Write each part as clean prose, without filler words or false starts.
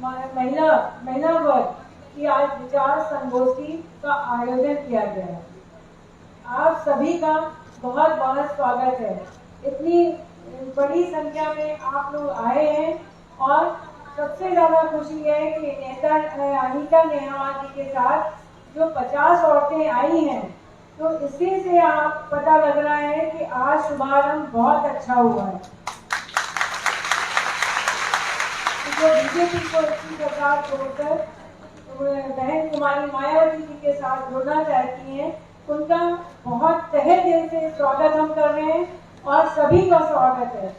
महिला वर्ग की आज विचार संगोष्ठी का आयोजन किया गया है। आप सभी का बहुत बहुत स्वागत है। इतनी बड़ी संख्या में आप लोग आए हैं और सबसे ज्यादा खुशी है कि नेता अनीता नेहवाल जी के साथ जो 50 औरतें आई हैं, तो इसी से आप पता लग रहा है कि आज शुभारंभ बहुत अच्छा हुआ है। जो बीजेपी को इतनी सरकार छोड़कर बहन कुमारी मायावती जी के साथ जुड़ना चाहती हैं, उनका बहुत तहे दिल से स्वागत हम कर रहे हैं और सभी का स्वागत है।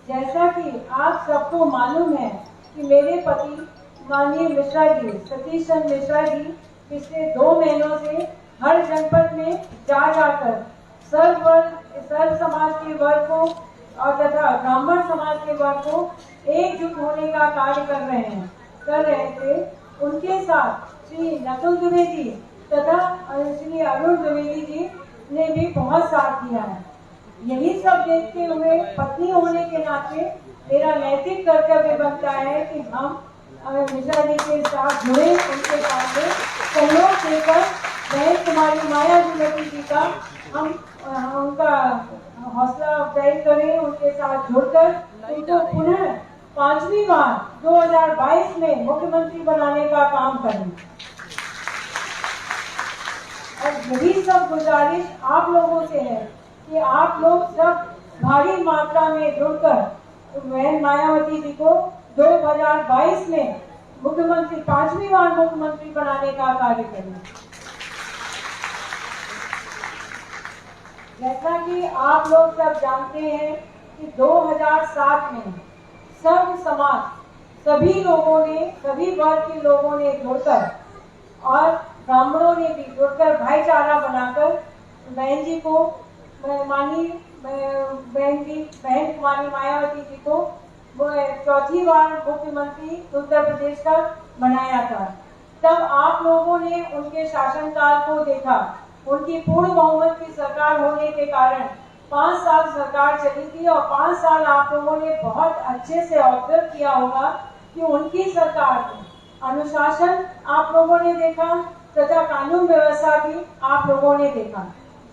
जैसा कि आप सबको मालूम है कि मेरे पति माननीय मिश्रा जी, सतीश चंद्र मिश्रा जी, पिछले 2 महीनों से हर जनपद में जाकर सर्व समाज के वर्ग को और तथा ब्राह्मण समाज के वर्ग को एकजुट होने का कार्य कर रहे थे। उनके साथ श्री नकुल द्विवेदी तथा श्री अरुण द्विवेदी जी ने भी बहुत साथ दिया है। यही सब देखते हुए पत्नी होने के नाते मेरा नैतिक कर्तव्य बनता है कि हम मिश्रा जी के साथ जुड़े, उनके साथ सहयोग देकर बहन कुमारी मायावती जी का हम उनका हौसला अफजाई करें, उनके साथ जुड़कर उनको पुनः 5वीं बार 2022 में मुख्यमंत्री बनाने का काम करें। और यही सब गुजारिश आप लोगों से है कि आप लोग सब भारी मात्रा में जुड़कर बहन मायावती जी को 2022 में मुख्यमंत्री 5वीं बार मुख्यमंत्री बनाने का कार्य करें। जैसा कि आप लोग सब जानते हैं कि 2007 में सर्व समाज सभी वर्ग के लोगों ने जुड़कर और ब्राह्मणों ने भी जुड़कर भाईचारा बनाकर बहन जी को बहन कुमारी मायावती जी को 4थी बार मुख्यमंत्री उत्तर प्रदेश का बनाया था। तब आप लोगों ने उनके शासनकाल को देखा। उनकी पूर्ण बहुमत की सरकार होने के कारण 5 साल सरकार चली थी और 5 साल आप लोगों ने बहुत अच्छे से ऑब्जर्व किया होगा कि उनकी सरकार में अनुशासन आप लोगों ने देखा तथा कानून व्यवस्था भी आप लोगों ने देखा,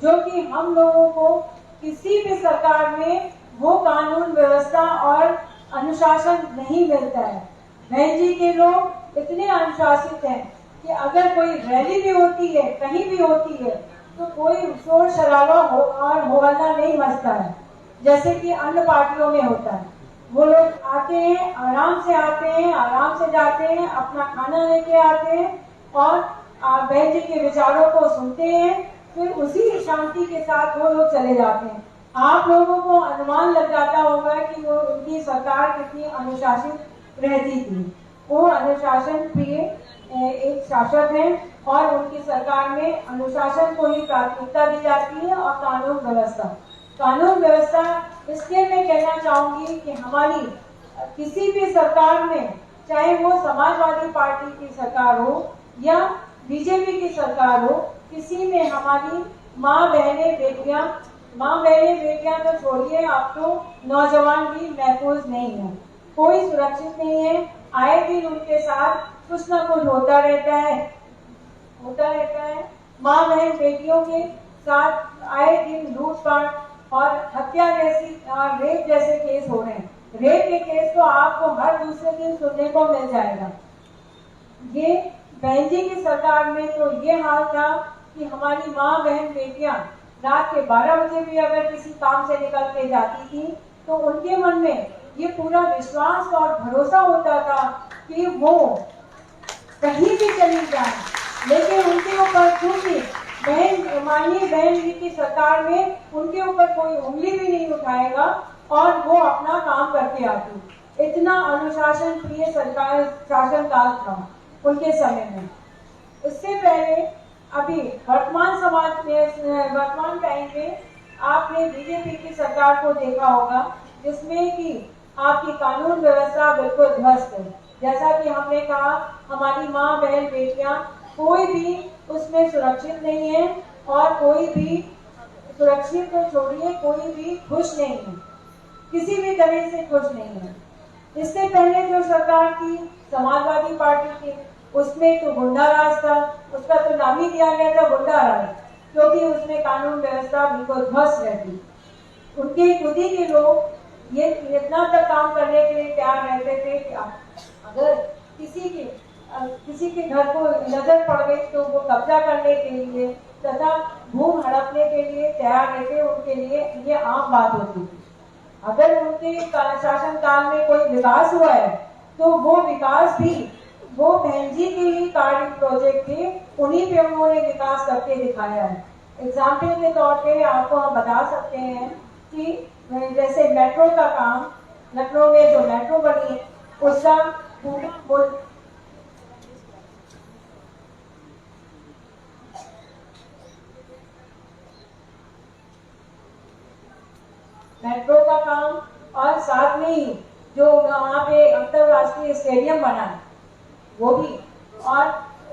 जो कि हम लोगों को किसी भी सरकार में वो कानून व्यवस्था और अनुशासन नहीं मिलता है। बहन जी के लोग इतने अनुशासित हैं कि अगर कोई रैली भी होती है, कहीं भी होती है, तो कोई शोर शराबा और हो हल्ला नहीं मचता है जैसे कि अन्य पार्टियों में होता है। वो लोग आते हैं, आराम से आते हैं, आराम से जाते हैं, अपना खाना लेके आते हैं और बहन जी के विचारों को सुनते हैं, फिर उसी शांति के साथ वो लोग चले जाते हैं। आप लोगों को अनुमान लग जाता होगा कि वो उनकी सरकार कितनी अनुशासित रहती थी। वो अनुशासन प्रिय एक शासक हैं और उनकी सरकार में अनुशासन को ही प्राथमिकता दी जाती है और कानून व्यवस्था इसलिए मैं कहना चाहूंगी कि हमारी किसी भी सरकार में, चाहे वो समाजवादी पार्टी की सरकार हो या बीजेपी की सरकार हो, किसी में हमारी माँ बहनें बेटियां तो छोड़िए, अब तो नौजवान भी महफूज नहीं है, कोई सुरक्षित नहीं है। आए दिन उनके साथ कुछ न कुछ होता रहता है। माँ बहन बेटियों के साथ आए दिन लूटपाट और हत्या जैसी रेप जैसे केस हो रहे हैं। रेप के केस तो आपको हर दूसरे दिन सुनने को मिल जाएगा। ये बहन जी की सरकार में तो ये हाल था कि हमारी माँ बहन बेटियां रात के 12 बजे भी अगर किसी काम से निकल के जाती थी तो उनके मन में ये पूरा विश्वास और भरोसा होता था कि वो कहीं भी चली जाए, लेकिन उनके ऊपर क्योंकि माननीय बहन जी की सरकार में उनके ऊपर कोई उंगली भी नहीं उठाएगा और वो अपना काम करके आती। इतना अनुशासन प्रिय सरकार शासनकाल था उनके समय में। इससे पहले अभी वर्तमान टाइम में आपने बीजेपी की सरकार को देखा होगा, जिसमें कि आपकी कानून व्यवस्था बिल्कुल ध्वस्त है। जैसा कि हमने कहा, हमारी माँ बहन बेटियां कोई भी उसमें सुरक्षित नहीं है और कोई भी सुरक्षित तो छोड़िए, कोई भी खुश नहीं है। किसी भी तरह से खुश नहीं है। इससे पहले जो सरकार थी समाजवादी पार्टी की, उसमें तो गुंडा राज था, उसका तो नाम ही दिया गया था गुंडा राज, क्योंकि उसमें कानून व्यवस्था बिल्कुल ध्वस्त रहती। उनके खुद ही के लोग ये इतना तक काम करने के लिए तैयार रहते थे कि अगर किसी के घर को नजर पड़ गई तो वो कब्जा करने के लिए तथा भूम हड़पने के लिए तैयार रहते, उनके लिए ये आम बात होती थी। अगर उनके शासन काल में कोई विकास हुआ है तो वो विकास भी वो बहन जी के ही कार्य प्रोजेक्ट थे, उन्हीं पे उन्होंने विकास करके दिखाया है। एग्जाम्पल के तौर पे आपको हम बता सकते हैं कि जैसे मेट्रो का काम, लखनऊ में जो मेट्रो बनी है उसका मेट्रो का काम, और साथ में ही जो वहाँ पे अंतरराष्ट्रीय स्टेडियम बना है वो भी, और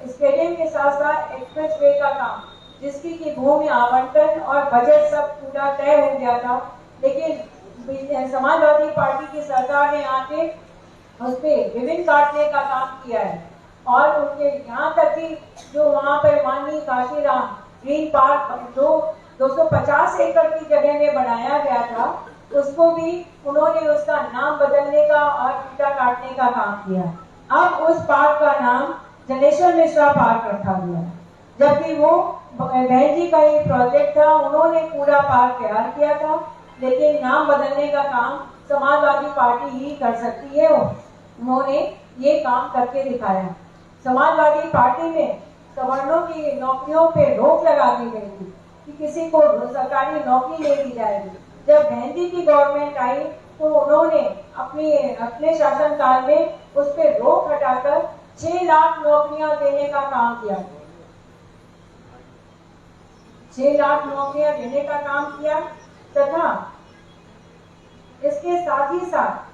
स्टेडियम के साथ साथ एक्सप्रेस वे का काम, जिसकी की भूमि आवंटन और बजट सब पूरा तय हो गया था, लेकिन समाजवादी पार्टी की सरकार ने आके उस पर रिबन काटने का काम किया है। और उनके यहाँ तक कि जो वहाँ पर माननीय काशीराम ग्रीन पार्क जो 250 एकड़ की जगह में बनाया गया था, उसको भी उन्होंने उसका नाम बदलने का और ईंटा काटने का काम किया। अब उस पार्क का नाम जनेश्वर मिश्रा पार्क रखा गया, जबकि वो बहन जी का ही प्रोजेक्ट था, उन्होंने पूरा पार्क तैयार किया था, लेकिन नाम बदलने का काम समाजवादी पार्टी ही कर सकती है। उन्होंने ये काम करके दिखाया। समाजवादी पार्टी में सवर्णों की नौकरियों पे रोक लगा दी गई थी कि किसी को सरकारी नौकरी नहीं दी जाएगी। जब बहन जी की गवर्नमेंट आई तो उन्होंने अपने शासनकाल में उस पर रोक हटाकर 6 लाख नौकरियां देने का काम किया। 6 लाख नौकरियां देने का काम किया तथा इसके साथ ही साथ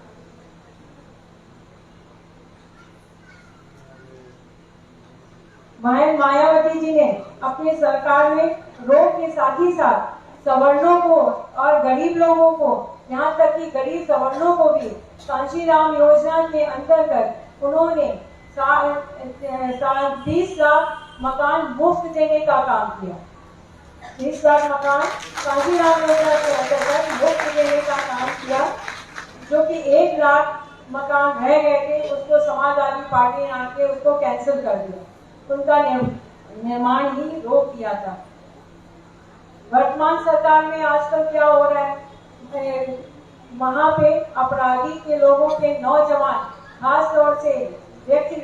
मायावती जी ने अपनी सरकार में रोक के साथ ही साथ सवर्णों को और गरीब लोगों को, यहाँ तक कि गरीब सवर्णों को भी कांशीराम योजना के अंतर्गत उन्होंने 20 लाख मकान मुफ्त देने का काम किया। 20 लाख मकान कांशीराम योजना के अंतर्गत मुफ्त देने का काम किया, जो कि 1 लाख मकान रह गए थे, उसको समाजवादी पार्टी ने आके उसको कैंसिल कर दिया, उनका निर्माण ही रोक दिया था। वर्तमान सरकार में आजकल क्या हो रहा है, वहां पे अपराधी के लोगों के नौजवान, खास तौर से व्यक्ति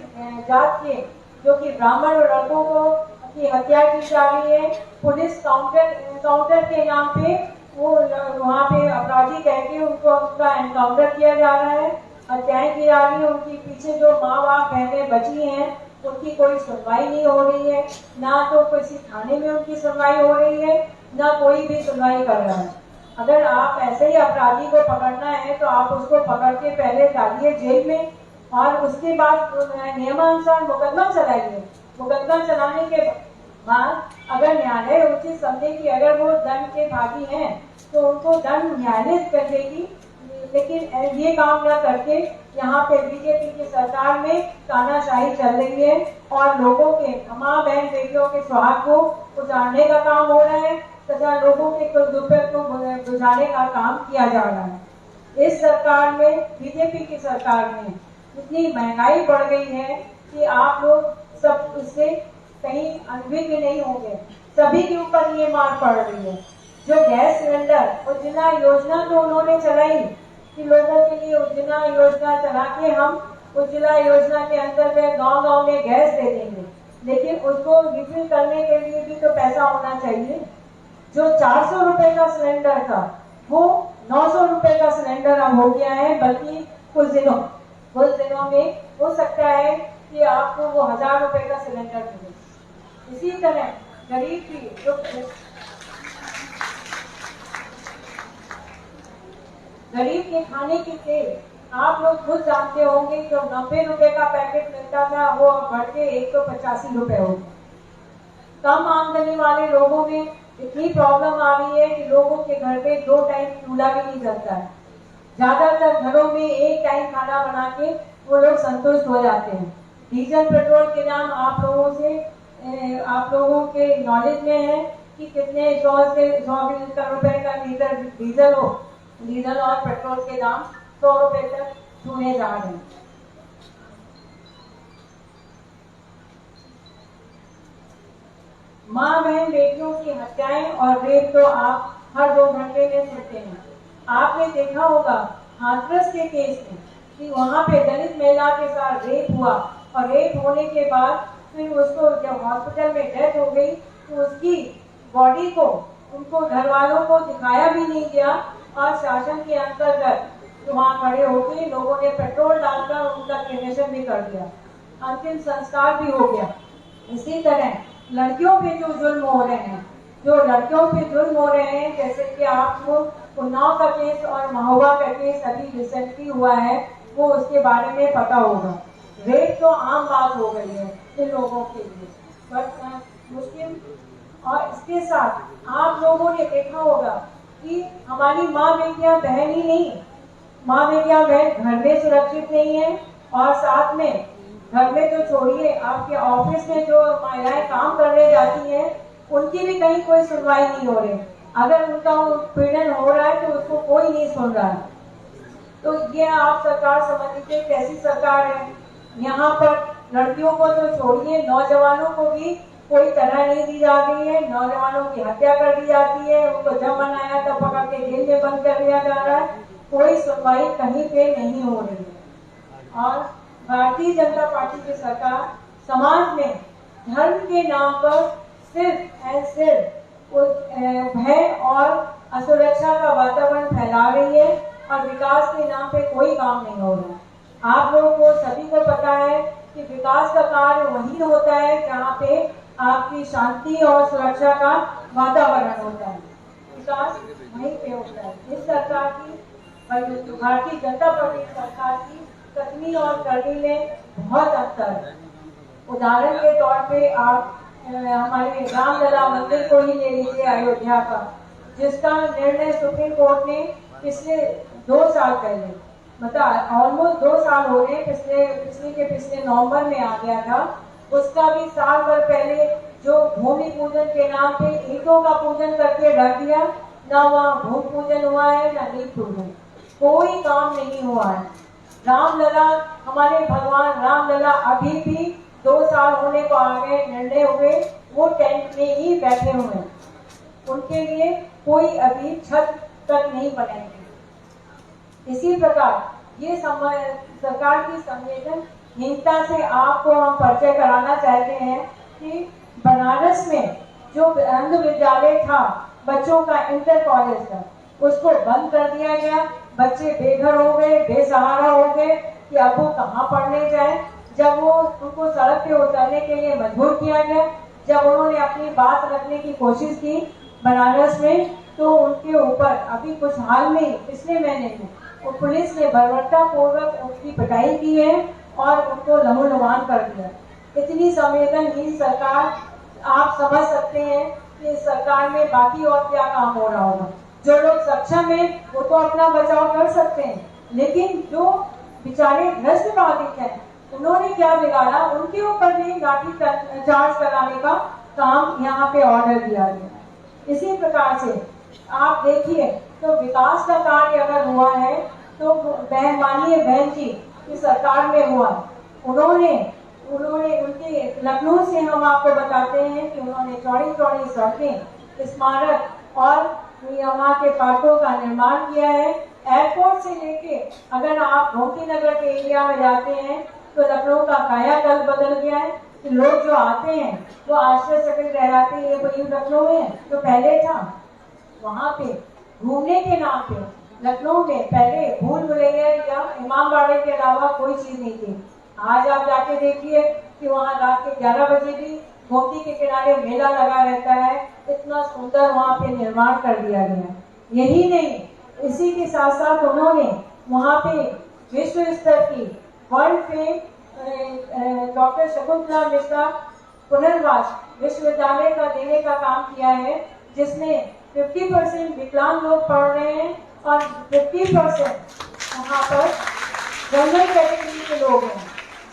जात के जो कि ब्राह्मण लड़कों को की हत्या की जा रही है। पुलिस काउंटर के नाम पे वो वहाँ पे अपराधी कह के उनका एनकाउंटर किया जा रहा है, हत्याएं की जा रही है। उनके पीछे जो माँ बाप बहनें बची हैं उनकी कोई सुनवाई नहीं हो रही है, ना तो किसी थाने में उनकी सुनवाई हो रही है, ना कोई भी सुनवाई कर रहा है। अगर आप ऐसे ही अपराधी को पकड़ना है तो आप उसको पकड़ के पहले डालिए जेल में और उसके बाद नियमानुसार मुकदमा चलाइए। मुकदमा चलाने के बाद अगर न्यायालय उचित समझे कि अगर वो दंड के भागी हैं तो उनको दंड न्यायालय कर देगी, लेकिन ये काम न करके यहाँ पे बीजेपी की सरकार में तानाशाही चल रही है और लोगों के माँ बहन बेटियों के सुहाग को उजाड़ने का काम हो रहा है तथा लोगों के दुर्पयोग को बुझाने का काम किया जा रहा है। इस सरकार में, बीजेपी की सरकार में इतनी महंगाई बढ़ गई है कि आप लोग सब इससे कहीं अनभिज्ञ नहीं होंगे, सभी के ऊपर ये मार पड़ रही है। जो गैस सिलेंडर उज्ज्वला योजना तो उन्होंने चलाई कि लोगों के लिए उज्ज्वला योजना चला के हम उज्ज्वला योजना के अंतर्गत गांव-गांव में गैस दे देंगे, लेकिन उसको रिफिल करने के लिए भी तो पैसा होना चाहिए। जो 400 रुपए का सिलेंडर था वो 900 रुपए का सिलेंडर अब हो गया है, बल्कि कुछ दिनों में हो सकता है कि आपको वो 1000 रुपए का सिलेंडर मिले। इसी तरह गरीब की जो गरीब के खाने की तेल आप लोग खुद जानते होंगे, जो 90 रुपए का पैकेट मिलता था वो अब बढ़ के 185 रुपए हो गया। कम आमदनी वाले लोगों में इतनी प्रॉब्लम आ रही है कि लोगों के घर पे 2 टाइम चूल्हा भी नहीं जलता है। ज्यादातर घरों में एक टाइम खाना बना के वो लोग संतुष्ट हो जाते हैं। डीजल पेट्रोल के दाम आप लोगों के नॉलेज में है कि कितने 100 रुपए का लीटर डीजल और पेट्रोल के दाम 100 रुपए तक छूने जा रहे हैं। माँ बहन बेटियों की हत्याएं और रेप तो आप हर 2 घंटे में सुनते हैं। आपने देखा होगा हाथरस के केस में कि वहां पे दलित महिला के साथ रेप हुआ और रेप होने के बाद फिर उसको जब हॉस्पिटल में डेथ हो गई तो उसकी बॉडी को उनको घर वालों को दिखाया भी नहीं गया और शासन के अंतर्गत वहां खड़े होकर लोगों ने पेट्रोल डालकर उनका क्रेमेशन भी कर दिया, अंतिम संस्कार भी हो गया। इसी तरह लड़कियों पे जो जुल्म हो रहे हैं, जैसे कि आपको उन्नाव का केस और महुआ का केस अभी रिसेंटली हुआ है, वो उसके बारे में पता होगा। रेप तो आम बात हो गई है इन लोगों के लिए, पर मुस्लिम और इसके साथ आप लोगों ने देखा होगा कि हमारी माँ बेटियां बहन ही नहीं, माँ बेटियां बहन घर में सुरक्षित नहीं है और साथ में घर में तो छोड़िए, आपके ऑफिस में जो महिलाएं काम करने जाती हैं उनकी भी कहीं कोई सुनवाई नहीं हो रही। अगर उनका उत्पीड़न हो रहा है तो उसको कोई नहीं सुन रहा है। तो ये आप सरकार समझ लीजिए कैसी सरकार है। यहाँ पर लड़कियों को तो छोड़िए, नौजवानों को भी कोई तरह नहीं दी जा रही है। नौजवानों की हत्या कर दी जाती है, उनको जब मन आया तब पकड़ के जेल में बंद कर दिया जा रहा है। कोई सुनवाई कहीं पे नहीं हो रही है। और भारतीय जनता पार्टी की सरकार समाज में धर्म के नाम पर सिर्फ भय और असुरक्षा का वातावरण फैला रही है और विकास के नाम पे कोई काम नहीं हो रहा है। आप लोगों को सभी को पता है कि विकास का कार्य वही होता है जहाँ पे आपकी शांति और सुरक्षा का वातावरण होता है। विकास वहीं पे होता है। इस सरकार की, भारतीय जनता पार्टी सरकार की कथनी और करनी में बहुत अंतर है। उदाहरण के तौर पे आप हमारे रामलला मंदिर को ही ले लीजिए, अयोध्या का, जिसका निर्णय सुप्रीम कोर्ट ने पिछले 2 साल पहले, मतलब ऑलमोस्ट 2 साल हो गए, पिछले नवंबर में आ गया था। उसका भी साल भर पहले जो भूमि पूजन के नाम पे ईंटों का पूजन करके रख दिया, ना वहाँ भूमि पूजन हुआ है ना ईंट पूजन, कोई काम नहीं हुआ है। रामलला, हमारे भगवान रामलला अभी भी 2 साल होने को आ गए, निर्णय हुए, वो टेंट में ही बैठे हुए हैं। उनके लिए कोई अभी छत तक नहीं बनाएंगे। इसी प्रकार ये सरकार की संवेदनहीनता से आपको हम परिचय कराना चाहते हैं कि बनारस में जो अंध विद्यालय था बच्चों का, इंटर कॉलेज का, उसको बंद कर दिया गया। बच्चे बेघर हो गए, बेसहारा हो गए कि अब वो कहाँ पढ़ने जाए। जब वो उनको सड़क पे उतरने के लिए मजबूर किया गया, जब उन्होंने अपनी बात रखने की कोशिश की बनारस में, तो उनके ऊपर अभी कुछ हाल में पिछले महीने में वो पुलिस ने बर्बरता पूर्वक उनकी पिटाई की है और उनको लहूलुहान कर दिया। इतनी संवेदनहीन सरकार, आप समझ सकते हैं कि इस सरकार में बाकी और क्या काम हो रहा होगा। जो लोग सक्षम हैं वो तो अपना बचाव कर सकते हैं, लेकिन जो बेचारे भ्रष्ट बाधित हैं उन्होंने क्या बिगाड़ा, उनके ऊपर भी लाठी चार्ज कराने का काम यहाँ पे ऑर्डर दिया गया। इसी प्रकार से आप देखिए तो विकास का कार्य अगर हुआ है तो माननीय बहन जी की सरकार में हुआ। उन्होंने उनके लखनऊ से हम आपको बताते हैं कि उन्होंने चौड़ी चौड़ी सड़कें, स्मारक और वहाँ के पार्कों का निर्माण किया है। एयरपोर्ट से लेके अगर आप गोमती नगर के एरिया में जाते हैं तो लखनऊ का कायाकल्प बदल गया है। कि लोग जो आते हैं वो आश्चर्यचकित रह जाते हैं, ये कोई लखनऊ है तो पहले था। वहाँ पे घूमने के नाम पे लखनऊ में पहले भूल भुलैया या इमामबाड़े के अलावा कोई चीज नहीं थी। आज आप जाके देखिए कि वहाँ रात के 11 बजे भी गोमती के किनारे मेला लगा रहता है। इतना सुंदर वहाँ पे निर्माण कर दिया गया। यही नहीं, इसी के साथ साथ उन्होंने वहाँ पे विश्व स्तर की world fame doctor Shakuntala Mishra पुनर्वास विश्वविद्यालय का देने का काम किया है, जिसमें 50% विकलांग लोग पढ़ रहे हैं और 50% वहाँ पर जनरल कैटेगरी के लोग हैं,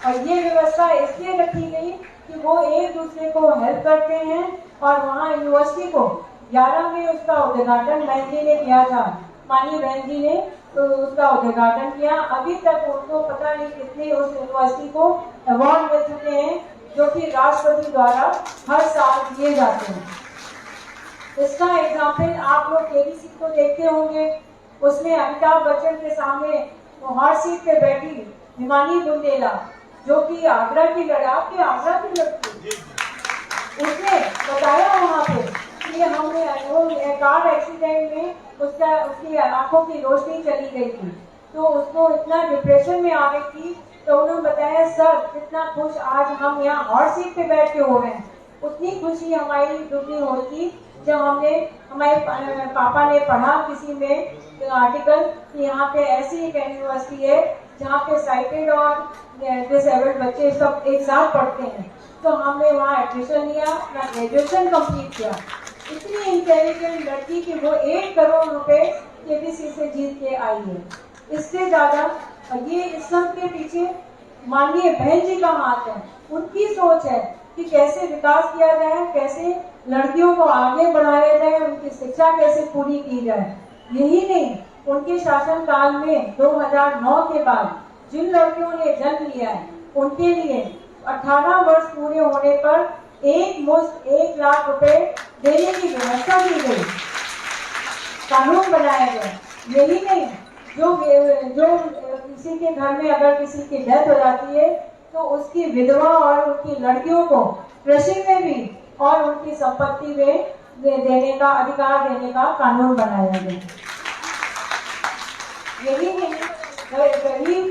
और ये व्यवस्था इसलिए रखी गई कि वो एक दूसरे को हेल्प करते हैं। और वहाँ यूनिवर्सिटी को 11 में उसका उद्घाटन बहन जी ने किया था, माननीय बहन जी ने तो उसका उद्घाटन किया। अभी तक उनको पता नहीं कितने उस यूनिवर्सिटी को अवार्ड मिल चुके हैं, जो कि राष्ट्रपति द्वारा हर साल दिए जाते हैं। इसका एग्जाम्पल आप लोग केबीसी को देखते होंगे, उसमें अमिताभ बच्चन के सामने हॉट सीट पे बैठी हिमानी बुंदेला, जो कि आगरा की लड़ाई, आगरा की लड़की, उसने बताया वहाँ पे कि हमने कार एक्सीडेंट में उसकी आंखों की रोशनी चली गई थी, तो उसको इतना डिप्रेशन में आ गई थी। तो उन्होंने बताया, सर कितना खुश आज हम यहाँ हॉट सीट पे बैठ के हो रहे हैं, उतनी खुशी हमारी दुगनी होती जब हमारे पापा ने पढ़ा किसी में आर्टिकल कि यहाँ पे ऐसी एक यूनिवर्सिटी है जहाँ पे साइटेड और डिसेबल्ड बच्चे सब एक साथ पढ़ते हैं। तो हमने वहाँ एडमिशन लिया, अपना ग्रेजुएशन कंप्लीट किया। इतनी इंटेलिजेंट लड़की कि वो 1 करोड़ रुपए केबीसी से जीत के आई है। इससे ज्यादा ये इस सब के पीछे माननीय बहन जी का हाथ है, उनकी सोच है कि कैसे विकास किया जाए, कैसे लड़कियों को आगे बढ़ाया जाए, उनकी शिक्षा कैसे पूरी की जाए। यही नहीं, उनके शासन काल में 2009 के बाद जिन लड़कियों ने जन्म लिया है उनके लिए 18 वर्ष पूरे होने पर एक मुश्त 1 लाख रुपए देने की व्यवस्था की गई, कानून बनाया गया। यही नहीं, जो किसी के घर में अगर किसी की डेथ हो जाती है तो उसकी विधवा और उनकी लड़कियों को कृषि में भी और उनकी संपत्ति में देने का अधिकार देने का कानून बनाया गया। यही नहीं,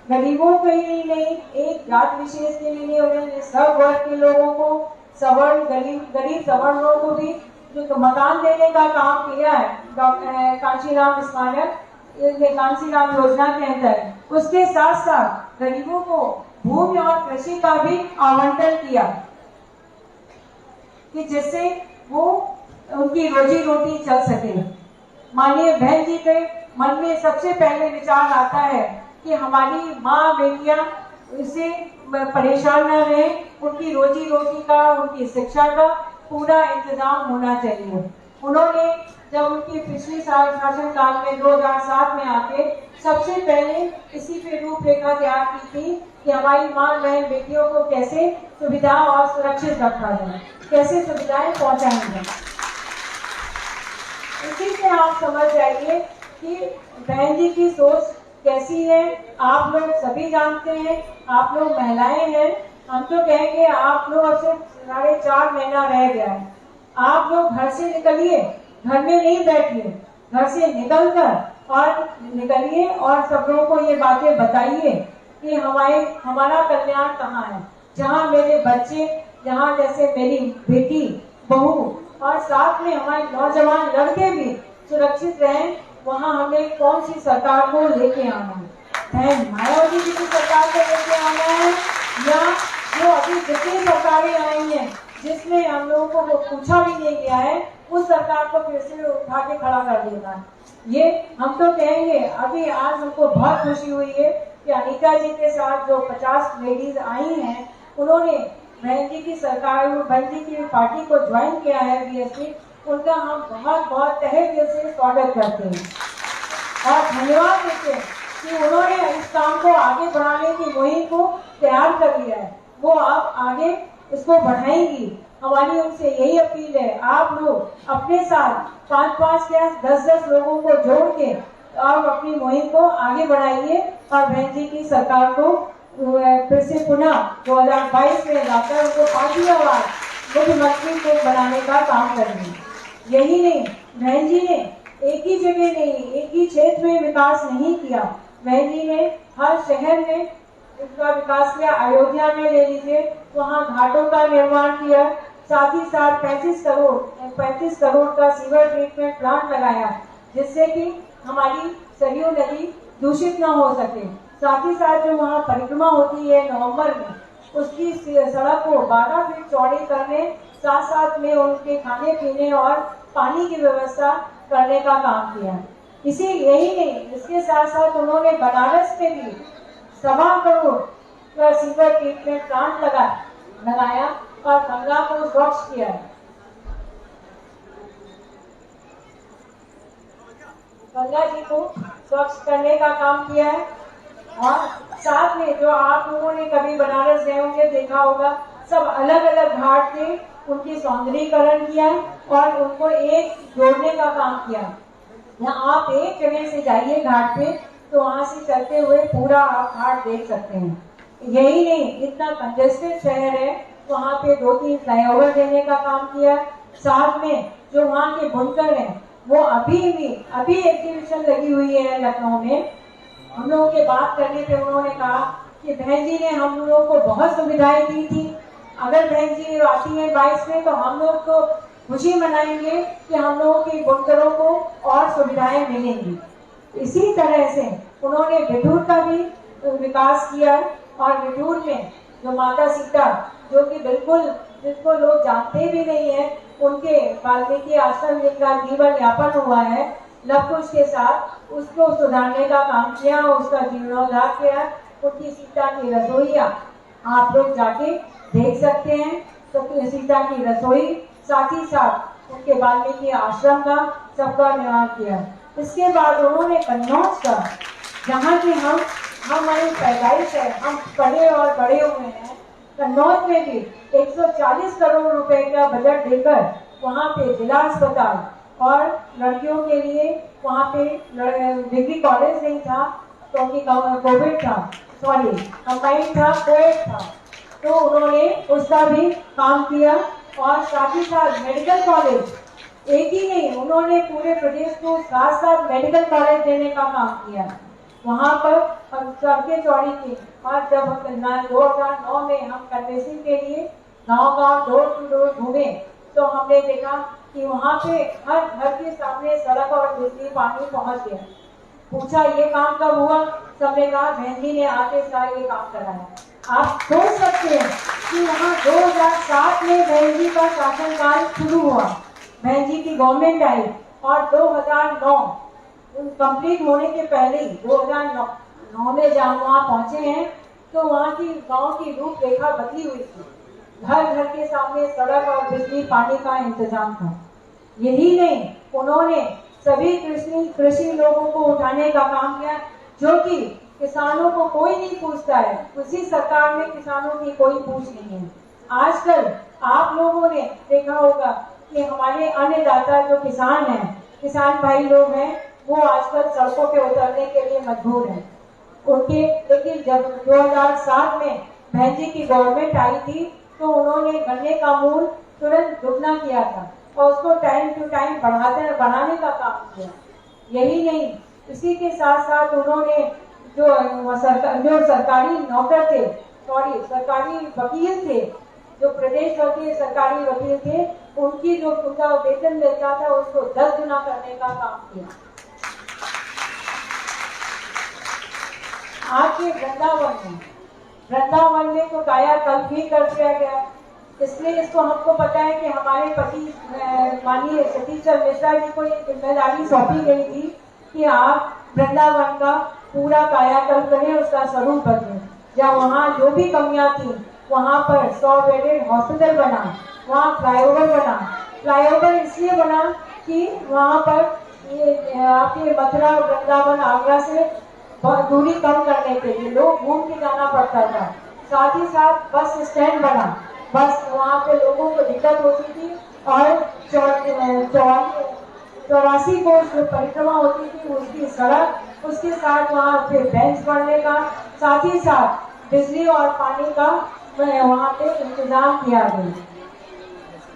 गरीबों के लिए नहीं, एक जात विशेष के लिए नहीं, उन्होंने सब वर्ग के लोगों को, सवर्ण गरीब सवर्ण लोगों को भी जो मकान देने का काम किया है डॉक्टर कांशीराम स्मारक, कांशीराम योजना के अंदर। उसके साथ साथ गरीबों को भूमि और कृषि का भी आवंटन किया कि जिससे वो उनकी रोजी रोटी चल सके। माननीय बहन जी के मन में सबसे पहले विचार आता है कि हमारी माँ बेटियां इससे परेशान न रहे, उनकी रोजी रोटी का, उनकी शिक्षा का पूरा इंतजाम होना चाहिए। उन्होंने जब उनकी पिछली साल शासन काल में 2007 में आके सबसे पहले इसी पे रूपरेखा तैयार की थी कि हमारी माँ बहन बेटियों को कैसे सुविधा और सुरक्षित रखा जाए, कैसे सुविधाएं पहुंचाई जाए। इसी से आप समझ जाइए कि बहन जी की सोच कैसी है। आप लोग सभी जानते हैं, आप लोग महिलाएं हैं, हम तो कहेंगे आप लोग अब से 4.5 महीना रह गया है। आप लोग घर से निकलिए, घर में नहीं बैठिए, घर से निकलिए और सब लोगों को ये बातें बताइए कि हमारा कल्याण कहाँ है, जहाँ मेरे बच्चे, जहाँ जैसे मेरी बेटी, बहू और साथ में हमारे नौजवान लड़के भी सुरक्षित रहें, वहाँ हमें कौन सी सरकार को लेके आना है। बहन मायावती जी की सरकार को लेके आना है, या जो अभी जितनी सरकारें आई हैं जिसमें हम लोगों को वो पूछा भी नहीं गया है, उस सरकार को फिर से उठा के खड़ा कर देना है। ये हम तो कहेंगे, अभी आज हमको बहुत खुशी हुई है कि अनीता जी के साथ जो 50 लेडीज आई हैं, उन्होंने बहन जी की सरकार, बहन जी की पार्टी को ज्वाइन किया है बीएसपी। उनका हम बहुत बहुत तहे दिल से स्वागत करते हैं और धन्यवाद देते हैं कि उन्होंने इस काम को आगे बढ़ाने की मुहिम को तैयार कर लिया है। वो आप आगे इसको बढ़ाएंगी। हमारी उनसे यही अपील है, आप लोग अपने साथ 5-5 या 10-10 लोगों को जोड़ के आप अपनी मुहिम को आगे बढ़ाइए और बहन जी की सरकार को फिर से पुनः 2022 में लाकर उनको 5वीं बार मुख्यमंत्री को बनाने का काम करेंगे। यही नहीं, बहन जी ने एक ही जगह नहीं, एक ही क्षेत्र में विकास नहीं किया, बहन जी ने हर शहर में इसका विकास किया। अयोध्या में ले लीजिए, वहाँ घाटों का निर्माण किया, साथ ही साथ 35 करोड़ का सीवर ट्रीटमेंट प्लांट लगाया, जिससे कि हमारी सरयू नदी दूषित न हो सके। साथ ही साथ जो वहाँ परिक्रमा होती है नवंबर में, उसकी सड़क को 12 फीट चौड़ी करने, साथ साथ में उनके खाने पीने और पानी की व्यवस्था करने का काम किया। इसी यही नहीं, इसके साथ साथ उन्होंने बनारस में भी 1.25 करोड़ का सीवर ट्रीटमेंट प्लांट लगाया और गंगा को स्वच्छ किया है। गंगा जी को स्वच्छ करने का काम किया है। और साथ में जो आप लोगों ने कभी बनारस गए होंगे देखा होगा, सब अलग अलग घाट थे, उनकी सौंदर्यीकरण किया और उनको एक जोड़ने का काम किया। यहाँ आप एक जगह से जाइए घाट पे तो वहां से चलते हुए पूरा आप घाट देख सकते हैं। यही नहीं, इतना कंजेस्टेड शहर है, वहाँ पे 2-3 फ्लाईओवर देने का काम किया। साथ में जो वहाँ के बुनकर हैं वो अभी एग्जीबिशन लगी हुई है लखनऊ में। हम लोगों के बात करने पे उन्होंने कहा कि बहन जी ने हम लोगों को बहुत सुविधाएं दी थी, अगर बहन जी आती है 22 में तो हम लोग तो खुशी मनाएंगे कि हम लोगों के बुनकरों को और सुविधाएं मिलेंगी। इसी तरह से उन्होंने विठूर का भी विकास किया और विठूर में जो माता सीता, जो कि बिल्कुल जिसको लोग जानते भी नहीं है, उनके वाल्मीकि आश्रम जिनका जीवन यापन हुआ है लवकुश के साथ, उसको सुधारने का काम किया, उसका जीर्णोद्धार किया। उनकी सीता की रसोईया आप लोग जाके देख सकते हैं, तो सीता की रसोई, साथ ही साथ उनके वाल्मीकि आश्रम का सबका निर्माण किया। इसके बाद उन्होंने कन्नौज का, जहाँ की हमारी पैदाइश है, हम पढ़े और बड़े हुए हैं, कन्नौज में भी 140 करोड़ रुपए का बजट देकर वहाँ पे जिला अस्पताल और लड़कियों के लिए वहाँ पे डिग्री कॉलेज नहीं था क्योंकि कोविड था, सॉरी कंबाइंड था, कोविड था, तो उन्होंने उसका भी काम किया। और साथ ही साथ मेडिकल कॉलेज, एक ही नहीं, उन्होंने पूरे प्रदेश को 7 मेडिकल कॉलेज देने का काम किया। वहाँ पर सड़कें चौड़ी थी। और जब 2009 में हम कन्वेंसिंग के लिए गाँव डोर टू डोर घूमे तो हमने देखा कि वहाँ पे हर घर के सामने सड़क और बिजली पानी पहुँच गया। पूछा ये काम कब हुआ? सबने कहा बहन जी ने आते साल ये काम कराया। आप सोच सकते हैं कि वहाँ 2007 में बहन जी का शासनकाल शुरू हुआ, बहन जी की गवर्नमेंट आई और 2009 कंप्लीट होने के पहले ही 2009 में जहाँ वहाँ पहुँचे हैं तो वहाँ की गांव की रूपरेखा बदली हुई थी। घर घर के सामने सड़क और बिजली पानी का इंतजाम था। यही नहीं, उन्होंने सभी कृषि लोगों को उठाने का काम किया, जो कि किसानों को कोई नहीं पूछता है। उसी सरकार में किसानों की कोई पूछ नहीं है। आजकल आप लोगों ने देखा होगा कि हमारे अन्नदाता जो किसान हैं, किसान भाई लोग हैं, वो आजकल सड़कों पे उतरने के लिए मजबूर हैं। उनके लेकिन जब 2007 में बहन जी की गवर्नमेंट आई थी तो उन्होंने गन्ने का मूल्य तुरंत दुगना किया था और उसको टाइम टू टाइम बढ़ाने का काम किया। यही नहीं, इसी के साथ साथ उन्होंने जो सरकारी नौकर थे, सरकारी वकील थे, जो प्रदेश के सरकारी वकील थे, उनका वेतन मिलता था उसको 10 गुना करने का काम किया। आज के वृंदावन में तो कायाकल्प भी कर दिया गया। इसलिए इसको हमको पता है कि हमारे पति माननीय सतीश चंद्र मिश्रा जी को ये जिम्मेदारी सौंपी गई थी कि आप वृंदावन का पूरा कायाकल्प करें, उसका स्वरूप बदलें। जब वहाँ जो भी कमियां थी वहाँ पर 100 बेडेड हॉस्पिटल बना, वहाँ फ्लाईओवर बना। फ्लाईओवर इसलिए बना कि वहाँ पर ये आपके मथुरा, वृंदावन, आगरा से दूरी कम करने के लिए लोग घूम के जाना पड़ता था। साथ ही साथ बस स्टैंड बना, बस वहाँ पे लोगों को दिक्कत होती थी और 84 कोस जो परिक्रमा होती थी उसकी सड़क, उसके साथ वहाँ पे बेंच बनने का, साथ ही साथ बिजली और पानी का वहाँ पे इंतजाम किया गया।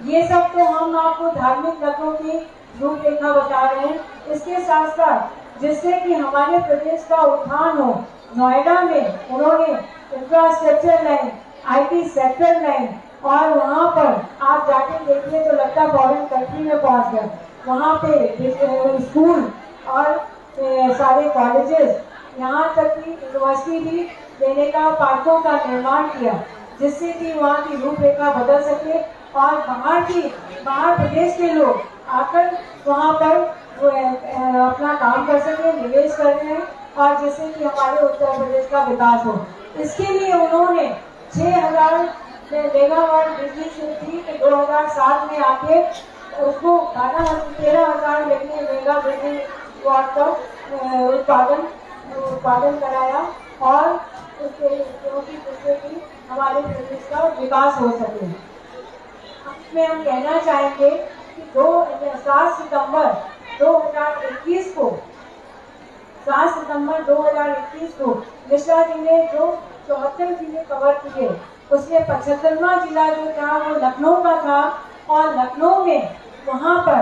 ये सब तो हम आपको धार्मिक तत्वों की रूपरेखा बता रहे हैं। इसके साथ साथ जिससे कि हमारे प्रदेश का उत्थान हो, नोएडा में उन्होंने infrastructure line, IT sector line, और वहाँ पर आप जाके देखिए तो लगता फॉरेन कंट्री में पहुँच गए। वहाँ पे स्कूल और सारे कॉलेजेस, यहाँ तक कि यूनिवर्सिटी भी देने का, पार्कों का निर्माण किया, जिससे कि वहाँ की रूपरेखा बदल सके और बाहर प्रदेश के लोग आकर वहाँ पर वो अपना काम कर सके, निवेश कर रहे हैं, और जिससे कि हमारे उत्तर प्रदेश का विकास हो। इसके लिए उन्होंने 6000 मेगावाट बिजली शुरू की, 2007 में आके उसको 13,000 मेगा बिजली वाट का उत्पादन कराया, और उसके जिससे कि हमारे प्रदेश का विकास हो सके। इसमें हम कहना चाहेंगे कि 7 सितंबर 2021 को मिश्रा जी ने जो 74 जिले कवर किए, उसमें 75वां जिला जो था वो लखनऊ का था, और लखनऊ में वहाँ पर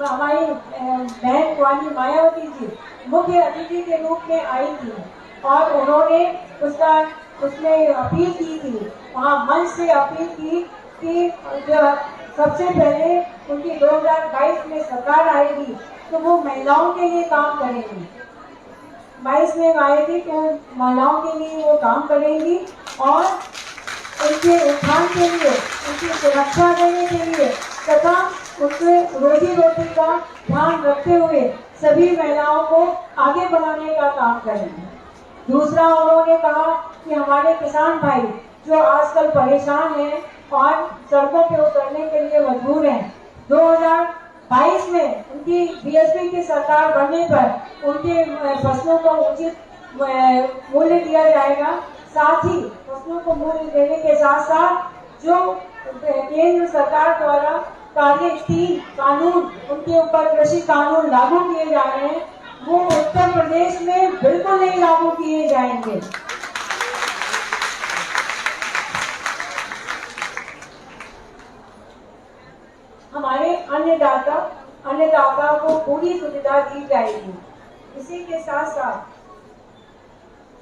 हमारी बहन वाली मायावती जी मुख्य अतिथि के रूप में आई थी, और उन्होंने उसमें अपील की थी, वहाँ मंच से अपील की कि जो सबसे पहले उनकी 2022 में सरकार आएगी तो वो महिलाओं के लिए काम करेंगी। 22 में आए थे तो महिलाओं के लिए वो काम करेंगी, और उनके उत्थान के लिए, उनकी सुरक्षा देने के लिए तथा उनके रोजी रोटी का ध्यान रखते हुए सभी महिलाओं को आगे बढ़ाने का काम करेंगे। दूसरा, उन्होंने कहा कि हमारे किसान भाई जो आजकल परेशान हैं और सड़कों पे उतरने के लिए मजबूर हैं, 2022 में उनकी बीएसपी की सरकार बनने पर उनके फसलों को उचित मूल्य दिया जाएगा। साथ ही फसलों को मूल्य देने के साथ साथ जो केंद्र सरकार द्वारा कार्य 3 कानून उनके ऊपर कृषि कानून लागू किए जा रहे हैं, वो उत्तर प्रदेश में बिल्कुल नहीं लागू किए जाएंगे। हमारे अन्नदाता को पूरी सुविधा दी जाएगी। इसी के साथ साथ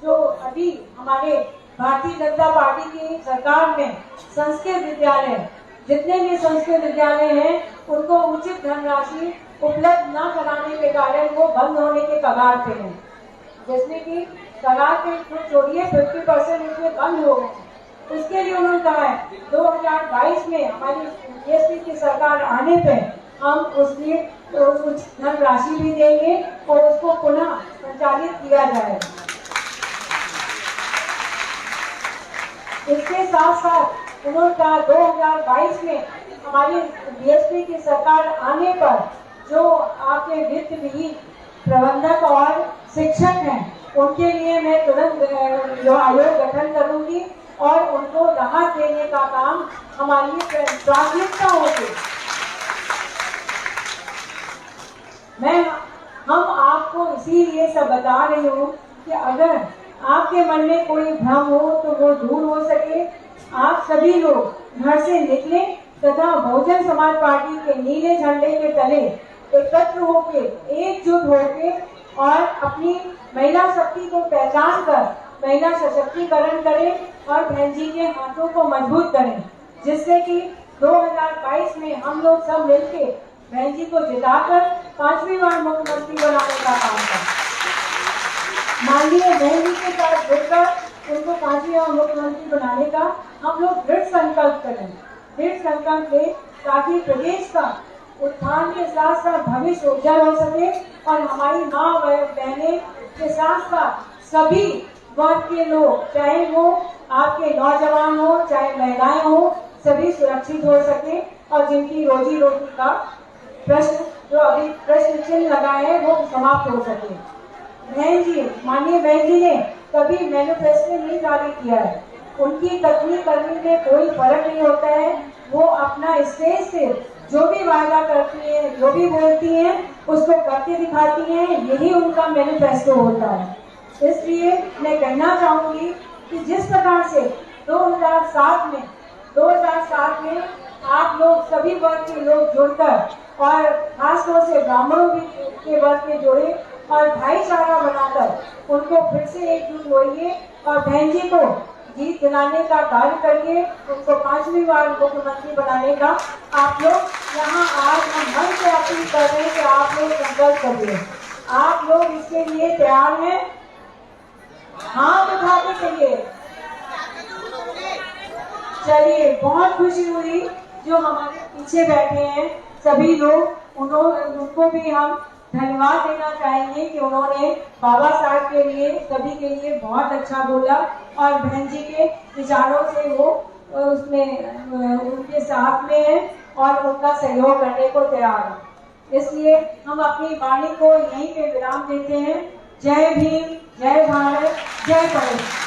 जो अभी हमारे भारतीय जनता पार्टी की सरकार में संस्कृत विद्यालय, जितने भी संस्कृत विद्यालय हैं, उनको उचित धनराशि उपलब्ध न कराने के कारण वो बंद होने के कगार पे हैं, जिसमें कि कगार पे तो छोड़िए 50% उसमें बंद हो गए। उसके लिए उन्होंने कहा है 2022 में हमारी बीएसपी की सरकार आने पे हम उसमें कुछ धनराशि भी देंगे और उसको पुनः संचालित किया जाएगा। इसके साथ साथ उन्होंने कहा 2022 में हमारी बीएसपी की सरकार आने पर जो आपके वित्त विहीन प्रबंधक और शिक्षक हैं, उनके लिए मैं तुरंत जो आयोग गठन करूंगी और उनको राहत देने का काम हमारी प्राथमिकता होगी। हम आपको इसीलिए सब बता रही हूँ कि अगर आपके मन में कोई भ्रम हो तो वो दूर हो सके। आप सभी लोग घर से निकलें तथा बहुजन समाज पार्टी के नीले झंडे के तले एकत्र होके, एकजुट होके और अपनी महिला शक्ति को पहचान कर महिला सशक्तिकरण करें और बहन जी के हाथों को मजबूत करें, जिससे कि 2022 में हम लोग सब मिलके बहन जी को जिताकर 5वीं बार मुख्यमंत्री बनाने का काम करें। माननीय बहन जी के साथ जुड़कर उनको 5वीं बार मुख्यमंत्री बनाने का हम लोग दृढ़ संकल्प करें, दृढ़ संकल्प लें, ताकि प्रदेश का उत्थान के साथ साथ भविष्य उज्जवल हो सके और हमारी माँ बहनें के साथ साथ सभी वर्ग के लोग, चाहे वो आपके नौजवान हो चाहे महिलाएं हो, सभी सुरक्षित हो सके और जिनकी रोजी रोटी का प्रश्न जो अभी प्रश्न चिन्ह लगा है वो समाप्त हो सके। बहन जी, माननीय बहन जी ने कभी मैनिफेस्टो नहीं जारी किया है, उनकी कथनी करने में कोई फर्क नहीं होता है। वो अपना स्टेज से जो भी वादा करती है, जो भी बोलती हैं, उसको करके दिखाती हैं, यही उनका मैनिफेस्टो होता है। इसलिए मैं कहना चाहूंगी कि जिस प्रकार से 2007 में आप लोग सभी वर्ग के लोग जुड़कर और खासतौर से ब्राह्मणों के वर्ग के जुड़े और भाईचारा बनाकर उनको फिर से एकजुट होइए और बहन जी को जीत दिलाने का कार्य करिए, उनको 5वीं बार मुख्यमंत्री बनाने का आप लोग यहाँ आज हम मन से अपील कर रहे हैं कि आप लोग संकल्प करिए। आप लोग इसके लिए तैयार हैं? हाथ उठा के कहिए। चलिए, बहुत खुशी हुई जो हमारे पीछे बैठे हैं सभी लोग, उनको भी हम धन्यवाद देना चाहेंगे कि उन्होंने बाबा साहब के लिए, सभी के लिए बहुत अच्छा बोला और बहन जी के विचारों से वो उसमें उनके साथ में है और उनका सहयोग करने को तैयार है। इसलिए हम अपनी वाणी को यहीं पे विराम देते हैं। जय भीम, जय भारत, जय भारत।